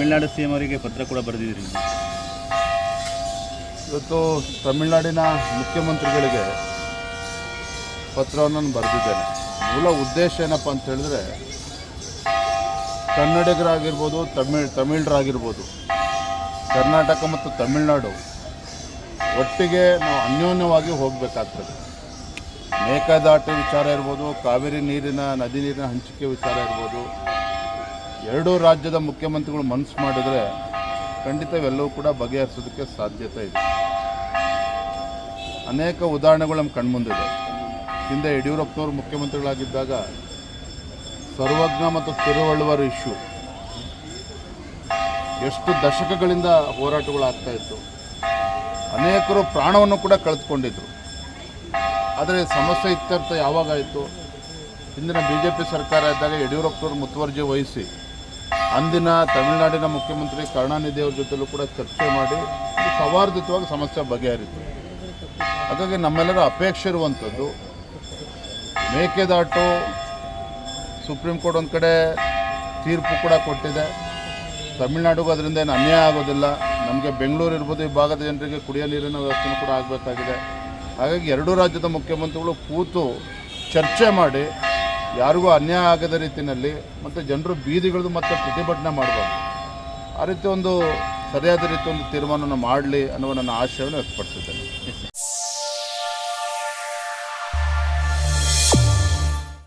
Tamil Nadu CM ಅವರಿಗೆ ಪತ್ರ ಕೂಡ ಬರೆದಿದ್ದೀರಿ. ಇವತ್ತು ತಮಿಳುನಾಡಿನ ಮುಖ್ಯಮಂತ್ರಿಗಳಿಗೆ ಪತ್ರವನ್ನು ನಾನು ಬರೆದಿದ್ದೇನೆ. ಮೂಲ ಉದ್ದೇಶ ಏನಪ್ಪ ಅಂತ ಹೇಳಿದ್ರೆ, ಕನ್ನಡಿಗರಾಗಿರ್ಬೋದು, ತಮಿಳರಾಗಿರ್ಬೋದು, ಕರ್ನಾಟಕ ಮತ್ತು ತಮಿಳುನಾಡು ಒಟ್ಟಿಗೆ ನಾವು ಅನ್ಯೋನ್ಯವಾಗಿ ಹೋಗಬೇಕಾಗ್ತದೆ. ಮೇಕೆದಾಟು ವಿಚಾರ ಇರ್ಬೋದು, ಕಾವೇರಿ ನದಿ ನೀರಿನ ಹಂಚಿಕೆ ವಿಚಾರ ಇರ್ಬೋದು, ಎರಡೂ ರಾಜ್ಯದ ಮುಖ್ಯಮಂತ್ರಿಗಳು ಮನಸ್ಸು ಮಾಡಿದರೆ ಖಂಡಿತ ಇವೆಲ್ಲವೂ ಕೂಡ ಬಗೆಹರಿಸೋದಕ್ಕೆ ಸಾಧ್ಯತೆ ಇದೆ. ಅನೇಕ ಉದಾಹರಣೆಗಳು ನಮ್ಮ ಕಣ್ಮುಂದಿದೆ. ಹಿಂದೆ ಯಡಿಯೂರಪ್ಪನವರು ಮುಖ್ಯಮಂತ್ರಿಗಳಾಗಿದ್ದಾಗ ಸರ್ವಜ್ಞ ಮತ್ತು ತಿರುವಳ್ಳುವರ್ ಇಶ್ಯೂ ಎಷ್ಟು ದಶಕಗಳಿಂದ ಹೋರಾಟಗಳಾಗ್ತಾಯಿತ್ತು. ಅನೇಕರು ಪ್ರಾಣವನ್ನು ಕೂಡ ಕಳೆದುಕೊಂಡಿದ್ರು. ಆದರೆ ಸಮಸ್ಯೆ ಇತ್ಯರ್ಥ ಯಾವಾಗಾಯಿತು? ಹಿಂದಿನ BJP ಸರ್ಕಾರ ಇದ್ದಾಗ ಯಡಿಯೂರಪ್ಪನವರು ಮುತುವರ್ಜಿ ವಹಿಸಿ ಅಂದಿನ ತಮಿಳುನಾಡಿನ ಮುಖ್ಯಮಂತ್ರಿ ಕರುಣಾನಿಧಿಯವ್ರ ಜೊತೆಲೂ ಕೂಡ ಚರ್ಚೆ ಮಾಡಿ ಸೌಹಾರ್ದಯುತವಾಗಿ ಸಮಸ್ಯೆ ಬಗೆಹರಿತು. ಹಾಗಾಗಿ ನಮ್ಮೆಲ್ಲರ ಅಪೇಕ್ಷೆ ಇರುವಂಥದ್ದು, ಮೇಕೆದಾಟು ಸುಪ್ರೀಂ ಕೋರ್ಟ್ ಒಂದು ಕಡೆ ತೀರ್ಪು ಕೂಡ ಕೊಟ್ಟಿದೆ. ತಮಿಳುನಾಡಿಗೂ ಅದರಿಂದ ಏನು ಅನ್ಯಾಯ ಆಗೋದಿಲ್ಲ. ನಮಗೆ ಬೆಂಗಳೂರು ಇರ್ಬೋದು, ಈ ಭಾಗದ ಜನರಿಗೆ ಕುಡಿಯೋ ನೀರಿನ ವ್ಯವಸ್ಥೆನೂ ಕೂಡ ಆಗಬೇಕಾಗಿದೆ. ಹಾಗಾಗಿ ಎರಡೂ ರಾಜ್ಯದ ಮುಖ್ಯಮಂತ್ರಿಗಳು ಕೂತು ಚರ್ಚೆ ಮಾಡಿ ಯಾರಿಗೂ ಅನ್ಯಾಯ ಆಗದ ರೀತಿಯಲ್ಲಿ ಮತ್ತು ಜನರು ಬೀದಿಗಳಿದು ಮತ್ತೆ ಪ್ರತಿಭಟನೆ ಮಾಡಬಾರ್ದು. ಆ ರೀತಿ ಒಂದು ಸರಿಯಾದ ರೀತಿ ಒಂದು ತೀರ್ಮಾನವನ್ನು ಮಾಡಲಿ ಅನ್ನುವ ನನ್ನ ಆಶಯವನ್ನು ವ್ಯಕ್ತಪಡಿಸಿದ್ದೇನೆ.